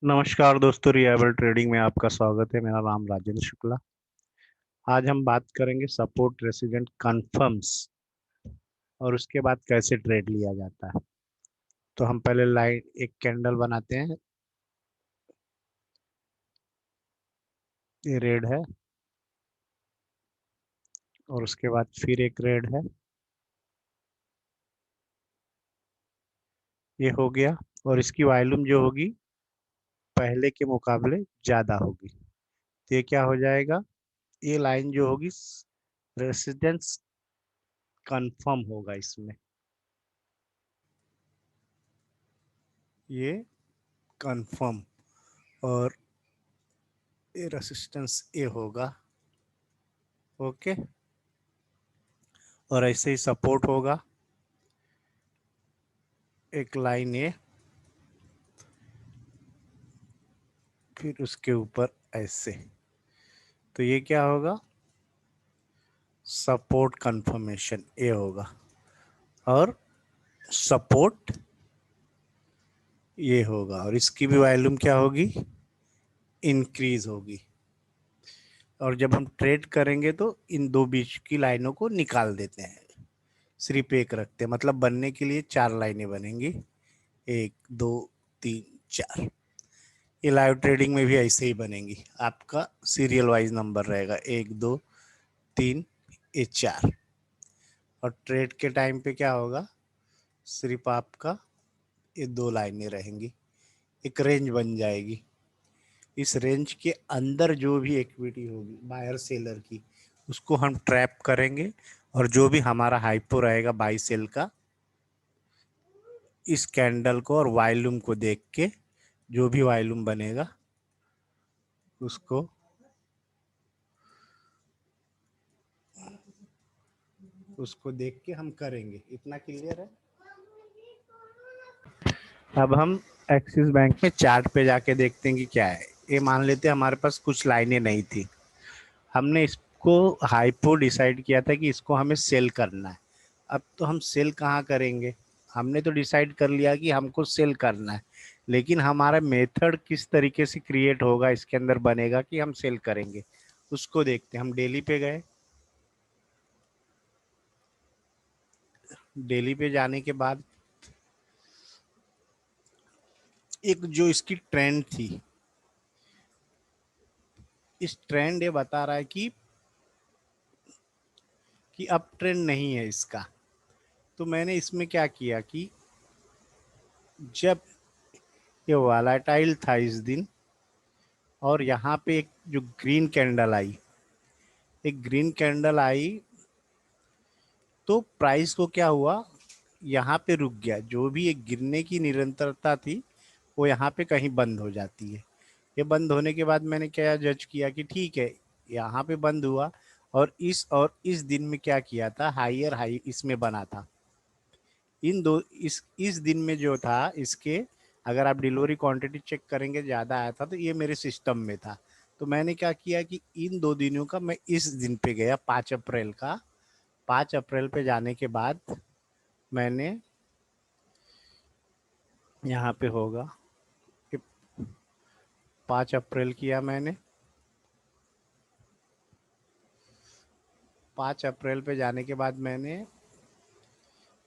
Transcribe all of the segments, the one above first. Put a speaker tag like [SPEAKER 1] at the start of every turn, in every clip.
[SPEAKER 1] नमस्कार दोस्तों, रियाबल ट्रेडिंग में आपका स्वागत है। मेरा नाम राजेंद्र शुक्ला। आज हम बात करेंगे सपोर्ट रेसिडेंट कन्फर्म्स और उसके बाद कैसे ट्रेड लिया जाता है। तो हम पहले लाइन एक कैंडल बनाते हैं। ये रेड है और उसके बाद फिर एक रेड है। ये हो गया और इसकी वॉल्यूम जो होगी पहले के मुकाबले ज्यादा होगी। तो ये क्या हो जाएगा, ये लाइन जो होगी रेसिडेंस कंफर्म होगा इसमें। ये कंफर्म और ये रेसिस्टेंस ए होगा। ओके, और ऐसे ही सपोर्ट होगा एक लाइन ये, फिर उसके ऊपर ऐसे। तो ये क्या होगा, सपोर्ट कंफर्मेशन ये होगा। और सपोर्ट ये होगा और इसकी भी वॉल्यूम क्या होगी, इंक्रीज होगी। और जब हम ट्रेड करेंगे तो इन दो बीच की लाइनों को निकाल देते हैं, सिर्फ एक रखते हैं। मतलब बनने के लिए चार लाइनें बनेंगी, एक दो तीन चार। ये लाइव ट्रेडिंग में भी ऐसे ही बनेंगी। आपका सीरियल वाइज नंबर रहेगा, एक दो तीन ये चार। और ट्रेड के टाइम पे क्या होगा, सिर्फ आपका ये दो लाइनें रहेंगी, एक रेंज बन जाएगी। इस रेंज के अंदर जो भी इक्विटी होगी बायर सेलर की, उसको हम ट्रैप करेंगे। और जो भी हमारा हाइपो रहेगा बाई सेल का, इस कैंडल को और वॉल्यूम को देख के जो भी वॉल्यूम बनेगा उसको उसको देख के हम करेंगे। इतना क्लियर है। अब हम एक्सिस बैंक में चार्ट पे जाके देखते हैं कि क्या है। ये मान लेते हैं हमारे पास कुछ लाइनें नहीं थी, हमने इसको हाइपो डिसाइड किया था कि इसको हमें सेल करना है। अब तो हम सेल कहाँ करेंगे, हमने तो डिसाइड कर लिया कि हमको सेल करना है, लेकिन हमारा मेथड किस तरीके से क्रिएट होगा, इसके अंदर बनेगा कि हम सेल करेंगे, उसको देखते हैं। हम डेली पे गए, डेली पे जाने के बाद एक जो इसकी ट्रेंड थी, इस ट्रेंड ये बता रहा है कि अप ट्रेंड नहीं है इसका। तो मैंने इसमें क्या किया कि जब ये वॉलेटाइल था इस दिन, और यहाँ पे एक जो ग्रीन कैंडल आई, एक ग्रीन कैंडल आई, तो प्राइस को क्या हुआ, यहाँ पे रुक गया। जो भी एक गिरने की निरंतरता थी वो यहाँ पे कहीं बंद हो जाती है। ये बंद होने के बाद मैंने क्या जज किया कि ठीक है, यहाँ पे बंद हुआ। और इस दिन में क्या किया था, हायर हाई इसमें बना था। इन दो इस दिन में जो था इसके, अगर आप डिलीवरी क्वांटिटी चेक करेंगे ज़्यादा आया था, तो ये मेरे सिस्टम में था। तो मैंने क्या किया कि इन दो दिनों का मैं इस दिन पे गया, 5 अप्रैल का। 5 अप्रैल पे जाने के बाद मैंने यहाँ पे होगा कि 5 अप्रैल किया मैंने। 5 अप्रैल पे जाने के बाद मैंने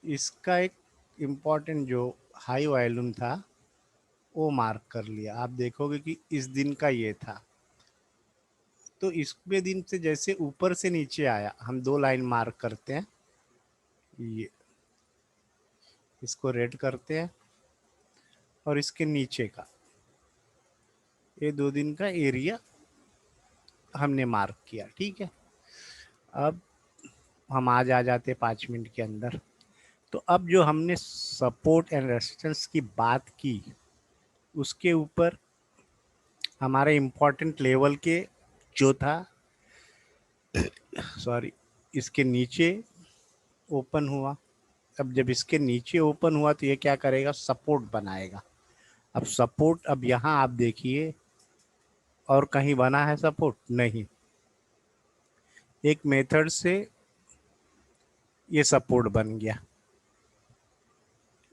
[SPEAKER 1] इसका एक इम्पॉर्टेंट जो हाई वॉल्यूम था वो मार्क कर लिया। आप देखोगे कि इस दिन का ये था। तो इसमें दिन से जैसे ऊपर से नीचे आया, हम दो लाइन मार्क करते हैं, ये इसको रेड करते हैं और इसके नीचे का ये 2 दिन का एरिया हमने मार्क किया। ठीक है, अब हम आज आ जाते 5 मिनट के अंदर। तो अब जो हमने सपोर्ट एंड रेजिस्टेंस की बात की, उसके ऊपर हमारे इम्पोर्टेंट लेवल के जो था, सॉरी, इसके नीचे ओपन हुआ। अब जब इसके नीचे ओपन हुआ तो ये क्या करेगा, सपोर्ट बनाएगा। अब सपोर्ट, अब यहाँ आप देखिए, और कहीं बना है सपोर्ट नहीं। एक मेथड से ये सपोर्ट बन गया,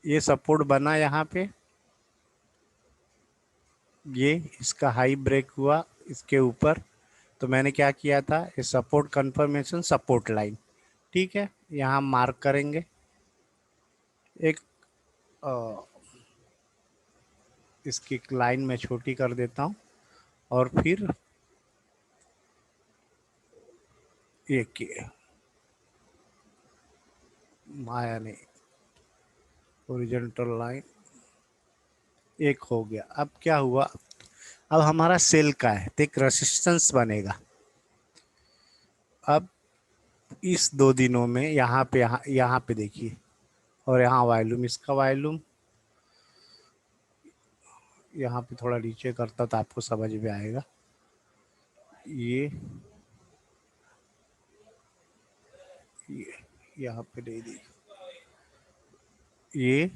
[SPEAKER 1] ये सपोर्ट बना यहाँ पे। ये इसका हाई ब्रेक हुआ इसके ऊपर, तो मैंने क्या किया था, ये सपोर्ट कंफर्मेशन सपोर्ट लाइन, ठीक है, यहाँ मार्क करेंगे एक, इसकी लाइन मैं छोटी कर देता हूँ, और फिर एक आया नहीं, हॉरिजॉन्टल लाइन एक हो गया। अब क्या हुआ, अब हमारा सेल का है तो एक रेसिस्टेंस बनेगा। अब इस 2 दिनों में यहाँ पे देखिए, और यहाँ वॉल्यूम, इसका वॉल्यूम यहाँ पे थोड़ा नीचे करता तो आपको समझ में आएगा। ये यहाँ पे नहीं दी, ये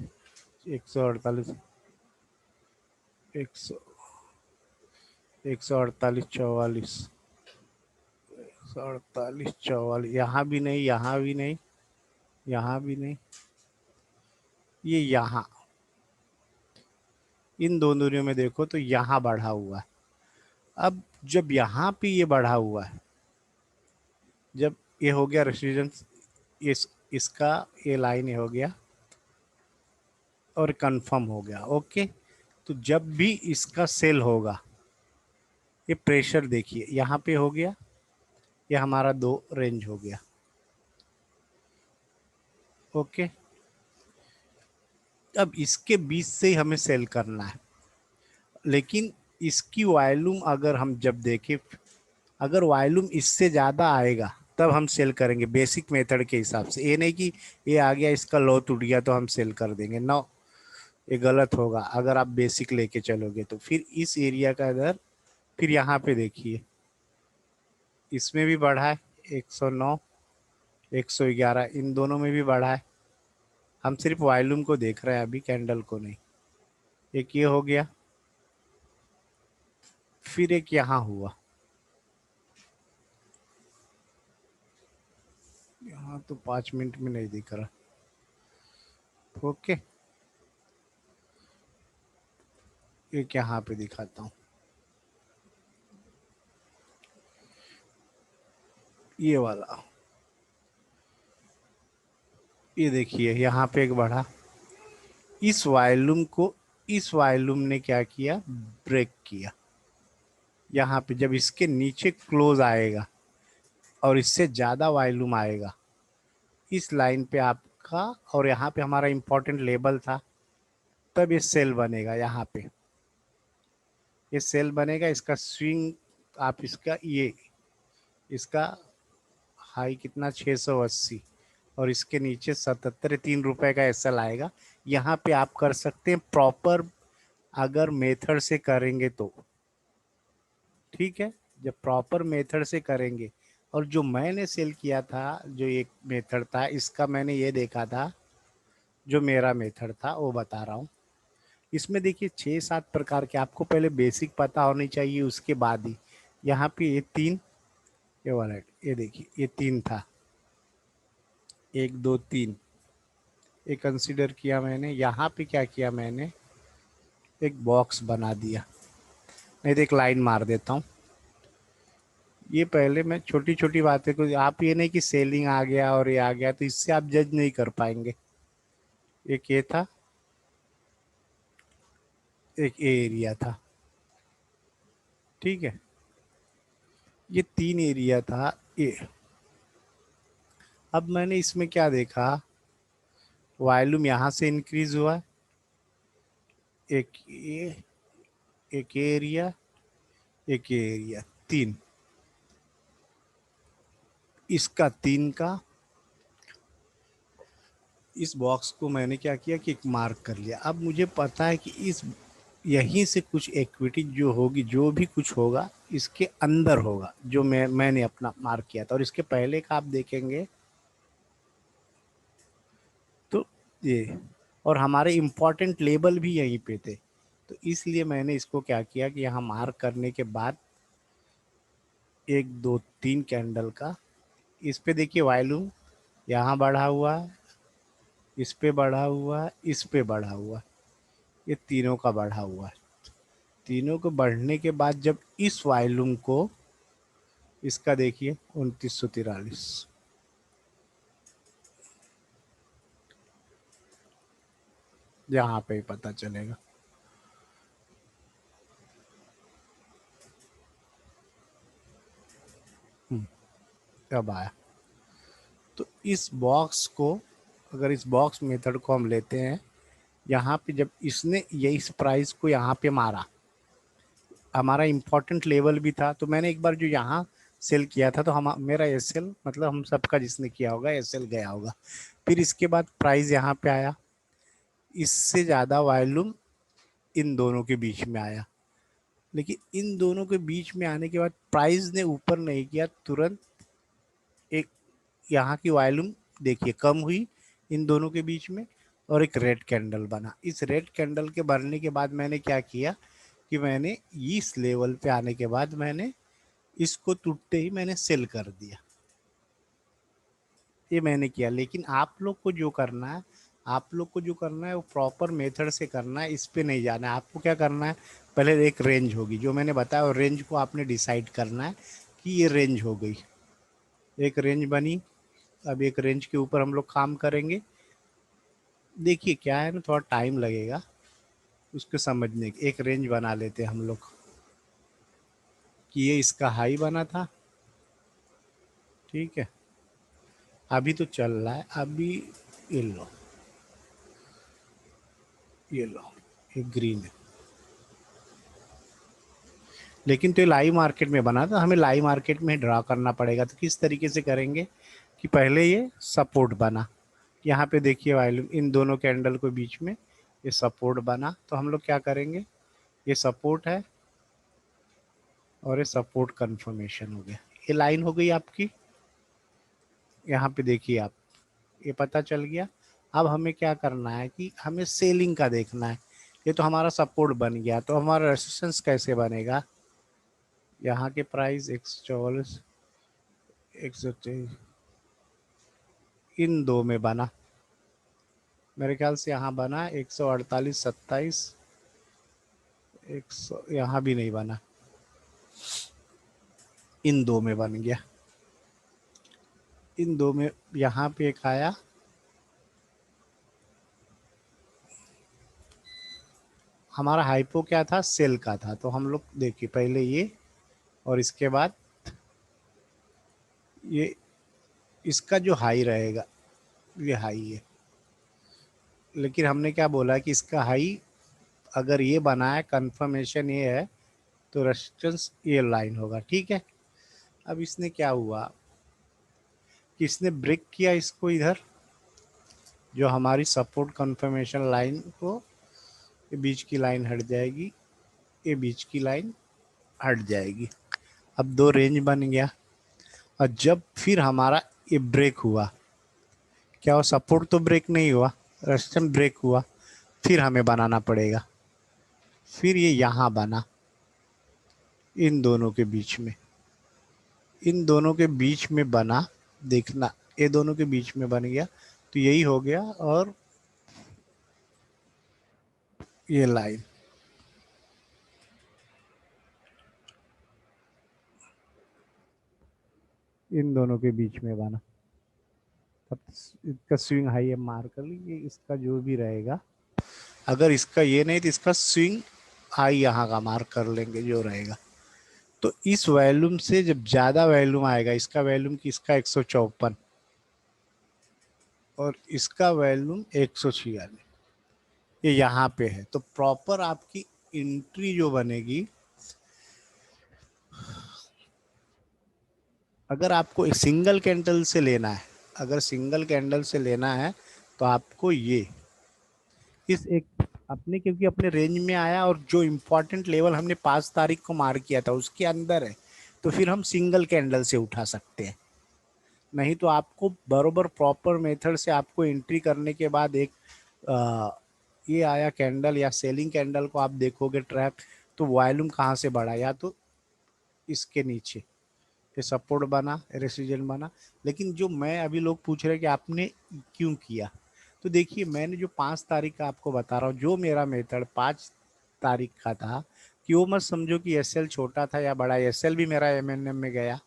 [SPEAKER 1] 148, 100, 148, 44, 148, 44, यहाँ भी नहीं, यहाँ भी नहीं, यहाँ भी नहीं, ये यहाँ, इन दोनों दूरियों में देखो तो यहाँ बढ़ा हुआ है। अब जब यहाँ पे ये बढ़ा हुआ है, जब ये हो गया रेसिस्टेंस, इसका ये लाइन ये हो गया और कंफर्म हो गया, ओके। तो जब भी इसका सेल होगा, ये प्रेशर देखिए यहाँ पे हो गया, ये हमारा 2 रेंज हो गया, ओके। अब इसके बीच से ही हमें सेल करना है, लेकिन इसकी वॉल्यूम अगर हम जब देखें, अगर वॉल्यूम इससे ज़्यादा आएगा तब हम सेल करेंगे बेसिक मेथड के हिसाब से। ये नहीं कि ये आ गया इसका लो टूट गया तो हम सेल कर देंगे, नो, ये गलत होगा। अगर आप बेसिक लेके चलोगे तो फिर इस एरिया का इधर, फिर यहाँ पे देखिए इसमें भी बढ़ा है 109, 111, इन दोनों में भी बढ़ा है। हम सिर्फ वॉल्यूम को देख रहे हैं अभी, कैंडल को नहीं। एक ये हो गया, फिर एक यहाँ हुआ, यहाँ तो 5 मिनट में नहीं दिख रहा, ओके। एक यहाँ पे दिखाता हूँ, ये वाला, ये देखिए यहाँ पे एक बढ़ा, इस वॉल्यूम को, इस वॉल्यूम ने क्या किया, ब्रेक किया। यहाँ पे जब इसके नीचे क्लोज आएगा और इससे ज़्यादा वॉल्यूम आएगा इस लाइन पे आपका, और यहाँ पे हमारा इंपॉर्टेंट लेवल था, तब ये सेल बनेगा। यहाँ पे ये सेल बनेगा, इसका स्विंग, आप इसका ये, इसका हाई कितना 680, और इसके नीचे 77, 3 रुपए का एसएल आएगा। यहाँ पे आप कर सकते हैं प्रॉपर, अगर मेथड से करेंगे तो ठीक है। जब प्रॉपर मेथड से करेंगे, और जो मैंने सेल किया था, जो एक मेथड था, इसका मैंने ये देखा था, जो मेरा मेथड था वो बता रहा हूँ। इसमें देखिए 6-7 प्रकार के, आपको पहले बेसिक पता होनी चाहिए, उसके बाद ही यहाँ पे ये 3, ये वाला, ये देखिए ये 3 था, 1 2 3, ये कंसीडर किया मैंने। यहाँ पे क्या किया मैंने, एक बॉक्स बना दिया, नहीं तो एक लाइन मार देता हूँ। ये पहले मैं छोटी छोटी बातें को, आप ये नहीं कि सेलिंग आ गया और ये आ गया तो इससे आप जज नहीं कर पाएंगे। एक ये था, एक ये एरिया था, ठीक है, ये 3 एरिया था ये। अब मैंने इसमें क्या देखा, वॉल्यूम यहाँ से इंक्रीज हुआ, एक ये, एक एरिया, एक एरिया, 3, इसका 3 का, इस बॉक्स को मैंने क्या किया कि एक मार्क कर लिया। अब मुझे पता है कि इस, यहीं से कुछ इक्विटी जो होगी, जो भी कुछ होगा इसके अंदर होगा, जो मैंने अपना मार्क किया था। और इसके पहले का आप देखेंगे तो ये, और हमारे इम्पोर्टेंट लेबल भी यहीं पे थे, तो इसलिए मैंने इसको क्या किया कि यहाँ मार्क करने के बाद 1 2 3 कैंडल का, इस पे देखिए वॉल्यूम यहाँ बढ़ा हुआ है, इस पे बढ़ा हुआ है, इस पे बढ़ा हुआ है, ये तीनों का बढ़ा हुआ है। तीनों को बढ़ने के बाद जब इस वॉल्यूम को, इसका देखिए 2943, यहाँ पे ही पता चलेगा। अब आया। तो इस बॉक्स को, अगर इस बॉक्स मेथड को हम लेते हैं, यहाँ पे जब इसने ये इस प्राइस को यहाँ पे मारा, हमारा इम्पोर्टेंट लेवल भी था, तो मैंने एक बार जो यहाँ सेल किया था, तो हम मेरा एस एल, मतलब हम सबका जिसने किया होगा एस एल गया होगा। फिर इसके बाद प्राइस यहाँ पे आया, इससे ज़्यादा वॉल्यूम इन दोनों के बीच में आया, लेकिन इन दोनों के बीच में आने के बाद प्राइस ने ऊपर नहीं किया, तुरंत एक यहाँ की वॉल्यूम देखिए कम हुई इन दोनों के बीच में, और एक रेड कैंडल बना। इस रेड कैंडल के बनने के बाद मैंने क्या किया कि मैंने इस लेवल पे आने के बाद मैंने इसको टूटते ही मैंने सेल कर दिया। ये मैंने किया। लेकिन आप लोग को जो करना है, आप लोग को जो करना है वो प्रॉपर मेथड से करना है, इस पे नहीं जाना है। आपको क्या करना है, पहले एक रेंज होगी जो मैंने बताया, और रेंज को आपने डिसाइड करना है कि ये रेंज हो गई, एक रेंज बनी। अब एक रेंज के ऊपर हम लोग काम करेंगे। देखिए क्या है ना, थोड़ा टाइम लगेगा उसको समझने की। एक रेंज बना लेते हैं हम लोग कि ये इसका हाई बना था, ठीक है, अभी तो चल रहा है, अभी ये लो, ये लो, ये ग्रीन है, लेकिन तो ये लाइव मार्केट में बना था, हमें लाइव मार्केट में ड्रा करना पड़ेगा। तो किस तरीके से करेंगे कि पहले ये सपोर्ट बना, यहाँ पे देखिए वॉल्यूम इन दोनों कैंडल के बीच में ये सपोर्ट बना, तो हम लोग क्या करेंगे, ये सपोर्ट है और ये सपोर्ट कंफर्मेशन हो गया, ये लाइन हो गई आपकी। यहाँ पे देखिए आप, ये पता चल गया। अब हमें क्या करना है कि हमें सेलिंग का देखना है। ये तो हमारा सपोर्ट बन गया, तो हमारा रेजिस्टेंस कैसे बनेगा, यहाँ के प्राइस 144, 123, इन दो में बना, मेरे ख्याल से यहाँ बना 148, 27, 100, यहाँ भी नहीं बना, इन दो में बन गया, इन दो में यहाँ पे एक आया, हमारा हाइपो क्या था, सेल का था। तो हम लोग देखिए पहले ये, और इसके बाद ये, इसका जो हाई रहेगा ये हाई है, लेकिन हमने क्या बोला कि इसका हाई अगर ये बना है, कंफर्मेशन ये है, तो रेजिस्टेंस ये लाइन होगा, ठीक है। अब इसने क्या हुआ कि इसने ब्रेक किया इसको इधर, जो हमारी सपोर्ट कंफर्मेशन लाइन को, ये बीच की लाइन हट जाएगी, ये बीच की लाइन हट जाएगी। अब दो रेंज बन गया। और जब फिर हमारा ये ब्रेक हुआ, क्या वो सपोर्ट तो ब्रेक नहीं हुआ, रेजिस्टेंस ब्रेक हुआ, फिर हमें बनाना पड़ेगा। फिर ये यहाँ बना इन दोनों के बीच में, इन दोनों के बीच में बना, देखना ये दोनों के बीच में बन गया, तो यही हो गया। और ये लाइन इन दोनों के बीच में बना, तब इसका स्विंग हाई है, मार कर लीजिए, इसका जो भी रहेगा, अगर इसका ये नहीं तो इसका स्विंग हाई यहाँ का मार्क कर लेंगे जो रहेगा। तो इस वॉल्यूम से जब ज़्यादा वॉल्यूम आएगा, इसका वॉल्यूम किसका 154 और इसका वॉल्यूम 146, ये यहाँ पे है, तो प्रॉपर आपकी एंट्री जो बनेगी, अगर आपको एक सिंगल कैंडल से लेना है, अगर सिंगल कैंडल से लेना है तो आपको ये इस एक अपने, क्योंकि अपने रेंज में आया और जो इम्पोर्टेंट लेवल हमने 5 तारीख को मार किया था उसके अंदर है, तो फिर हम सिंगल कैंडल से उठा सकते हैं। नहीं तो आपको बरोबर प्रॉपर मेथड से आपको एंट्री करने के बाद एक आ, ये आया कैंडल या सेलिंग कैंडल को आप देखोगे ट्रैप, तो वॉल्यूम कहाँ से बढ़ा, या तो इसके नीचे ये सपोर्ट बना, रेसिजेंट बना। लेकिन जो मैं अभी लोग पूछ रहे हैं कि आपने क्यों किया, तो देखिए मैंने जो 5 तारीख का आपको बता रहा हूँ, जो मेरा मेथड 5 तारीख का था, कि वो मत समझो कि एसएल छोटा था या बड़ा, एसएल भी मेरा एमएनएम में गया।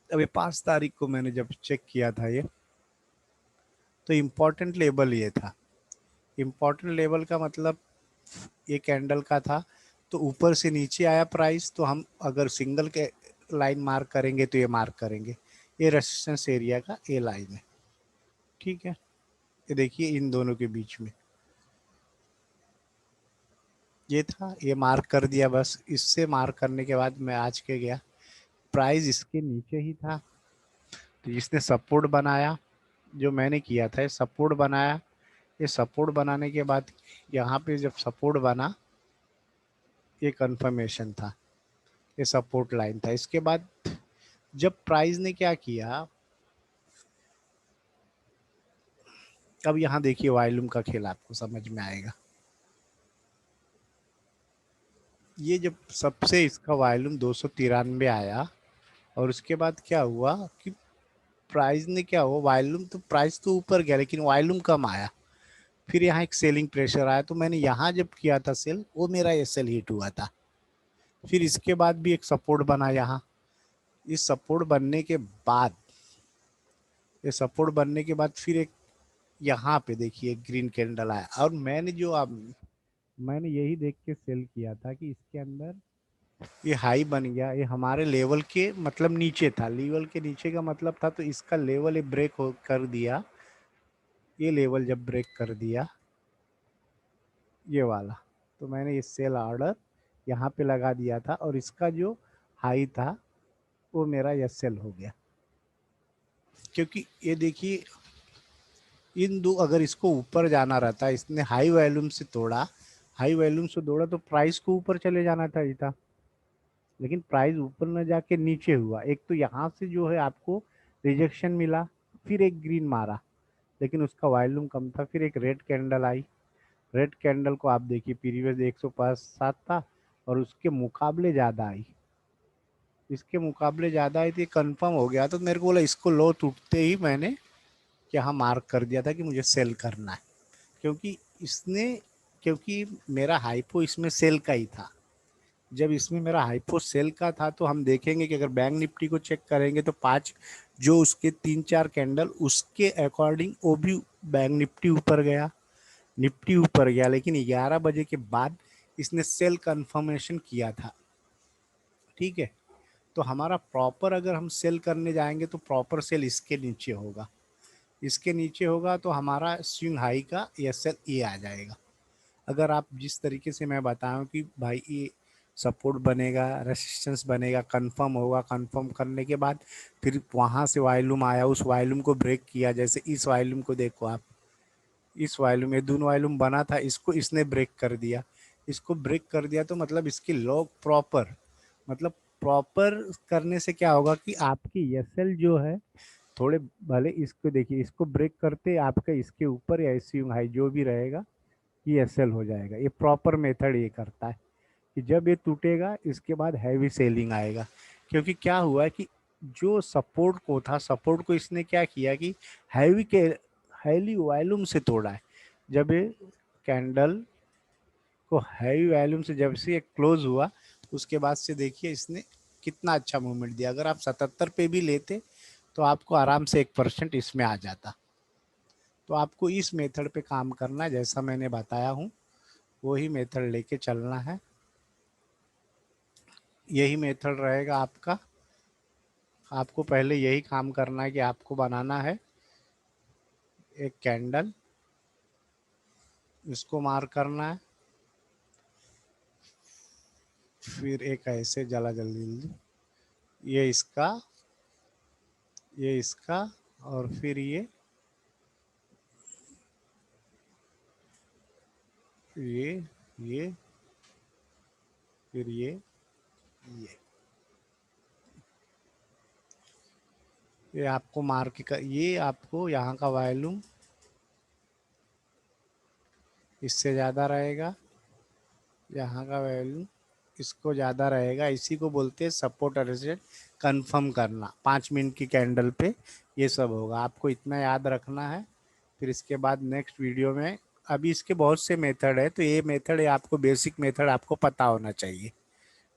[SPEAKER 1] अभी 5 तारीख को मैंने जब चेक किया था ये, तो इम्पोर्टेंट लेवल ये था। इम्पोर्टेंट लेवल का मतलब ये कैंडल का था, तो ऊपर से नीचे आया प्राइस, तो हम अगर सिंगल के लाइन मार्क करेंगे तो ये मार्क करेंगे, ये रेजिस्टेंस एरिया का ए लाइन है। ठीक है, ये देखिए इन दोनों के बीच में ये था, ये मार्क कर दिया। बस इससे मार्क करने के बाद मैं आज के गया, प्राइस इसके नीचे ही था, तो इसने सपोर्ट बनाया। जो मैंने किया था, ये सपोर्ट बनाया। ये सपोर्ट बनाने के बाद यहाँ पे जब सपोर्ट बना, ये कंफर्मेशन था, ये सपोर्ट लाइन था। इसके बाद जब प्राइस ने क्या किया, अब यहाँ देखिए वॉल्यूम का खेल आपको समझ में आएगा। ये जब सबसे इसका वॉल्यूम 293 आया, और उसके बाद क्या हुआ कि प्राइस ने क्या हुआ, वॉल्यूम तो प्राइस तो ऊपर गया लेकिन वॉल्यूम कम आया। फिर यहाँ एक सेलिंग प्रेशर आया, तो मैंने यहाँ जब किया था सेल, वो मेरा एसएल हिट हुआ था। फिर इसके बाद भी एक सपोर्ट बना यहाँ। इस सपोर्ट बनने के बाद, ये सपोर्ट बनने के बाद फिर एक यहाँ पे देखिए ग्रीन कैंडल आया, और मैंने जो अब मैंने यही देख के सेल किया था कि इसके अंदर ये हाई बन गया, ये हमारे लेवल के मतलब नीचे था। लेवल के नीचे का मतलब था, तो इसका लेवल ये ब्रेक हो कर दिया। ये लेवल जब ब्रेक कर दिया, ये वाला, तो मैंने ये सेल ऑर्डर यहाँ पे लगा दिया था, और इसका जो हाई था वो मेरा एसएल हो गया। क्योंकि ये देखिए इन दो, अगर इसको ऊपर जाना रहता, इसने हाई वॉल्यूम से तोड़ा, हाई वॉल्यूम से तोड़ा, तो प्राइस को ऊपर चले जाना था। लेकिन प्राइस ऊपर न जाके नीचे हुआ। एक तो यहाँ से जो है आपको रिजेक्शन मिला, फिर एक ग्रीन मारा, लेकिन उसका वॉल्यूम कम था। फिर एक रेड कैंडल आई, रेड कैंडल को आप देखिए प्रीवियस 105.7 था, और उसके मुकाबले ज़्यादा आई, इसके मुकाबले ज़्यादा आई, तो ये कन्फर्म हो गया। तो मेरे को बोला, इसको लो टूटते ही मैंने यहाँ मार्क कर दिया था कि मुझे सेल करना है। क्योंकि इसने, क्योंकि मेरा हाइपो इसमें सेल का ही था। जब इसमें मेरा हाइपो सेल का था, तो हम देखेंगे कि अगर बैंक निफ्टी को चेक करेंगे, तो 5 जो उसके 3-4 कैंडल उसके अकॉर्डिंग वो भी बैंक निफ्टी ऊपर गया, निफ्टी ऊपर गया। लेकिन 11 बजे के बाद इसने सेल कंफर्मेशन किया था। ठीक है, तो हमारा प्रॉपर अगर हम सेल करने जाएंगे, तो प्रॉपर सेल इसके नीचे होगा, इसके नीचे होगा, तो हमारा स्विंग हाई का एस एल ए आ जाएगा। अगर आप जिस तरीके से मैं बताऊं कि भाई ये सपोर्ट बनेगा, रेसिस्टेंस बनेगा, कंफर्म होगा, कंफर्म करने के बाद फिर वहाँ से वॉल्यूम आया, उस वॉल्यूम को ब्रेक किया। जैसे इस वॉल्यूम को देखो आप, इस वॉल्यूम, ये दोनों वॉल्यूम बना था, इसको इसने ब्रेक कर दिया। इसको ब्रेक कर दिया, तो मतलब इसकी लॉग प्रॉपर, मतलब प्रॉपर करने से क्या होगा कि आपकी एसएल जो है, थोड़े भले इसको देखिए, इसको ब्रेक करते आपका इसके ऊपर या स्विंग हाई जो भी रहेगा, ये एसएल हो जाएगा। ये प्रॉपर मेथड ये करता है कि जब ये टूटेगा, इसके बाद हैवी सेलिंग आएगा। क्योंकि क्या हुआ है कि जो सपोर्ट को था, सपोर्ट को इसने क्या किया कि हैवी के हैवी वॉल्यूम से तोड़ा है। जब ये कैंडल को हैवी वॉल्यूम से जब से ये क्लोज हुआ, उसके बाद से देखिए इसने कितना अच्छा मूवमेंट दिया। अगर आप 77 पे भी लेते, तो आपको आराम से 1% इसमें आ जाता। तो आपको इस मेथड पे काम करना है, जैसा मैंने बताया हूँ वही मेथड लेके चलना है। यही मेथड रहेगा आपका। आपको पहले यही काम करना है कि आपको बनाना है एक कैंडल, इसको मार्क करना है, फिर एक ऐसे जला जल्दी जल्दी, ये इसका, ये इसका, और फिर ये ये फिर ये ये आपको मार्क का, ये आपको यहाँ का वॉल्यूम इससे ज़्यादा रहेगा, यहाँ का वैल्यू इसको ज़्यादा रहेगा। इसी को बोलते हैं सपोर्ट और रेजिस्टेंस कंफर्म करना। 5 मिनट की कैंडल पे ये सब होगा, आपको इतना याद रखना है। फिर इसके बाद नेक्स्ट वीडियो में अभी इसके बहुत से मेथड है, तो ये मेथड है आपको बेसिक मेथड आपको पता होना चाहिए।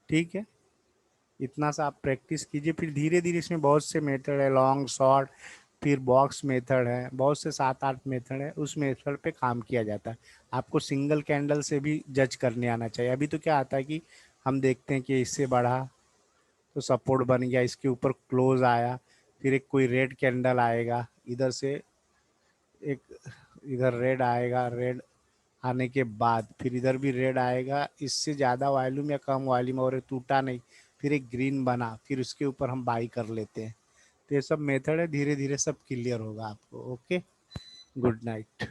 [SPEAKER 1] ठीक है, इतना सा आप प्रैक्टिस कीजिए, फिर धीरे धीरे इसमें बहुत से मेथड है, लॉन्ग शॉर्ट, फिर बॉक्स मेथड है, बहुत से 7-8 मेथड है, उस मेथड पे काम किया जाता है। आपको सिंगल कैंडल से भी जज करने आना चाहिए। अभी तो क्या आता है कि हम देखते हैं कि इससे बढ़ा तो सपोर्ट बन गया, इसके ऊपर क्लोज आया, फिर एक कोई रेड कैंडल आएगा इधर से, एक इधर रेड आएगा, रेड आने के बाद फिर इधर भी रेड आएगा, इससे ज़्यादा वॉल्यूम या कम वॉल्यूम और ये टूटा नहीं, फिर एक ग्रीन बना, फिर उसके ऊपर हम बाई कर लेते हैं। तो ये सब मेथड है, धीरे धीरे सब क्लियर होगा आपको। Okay, good night.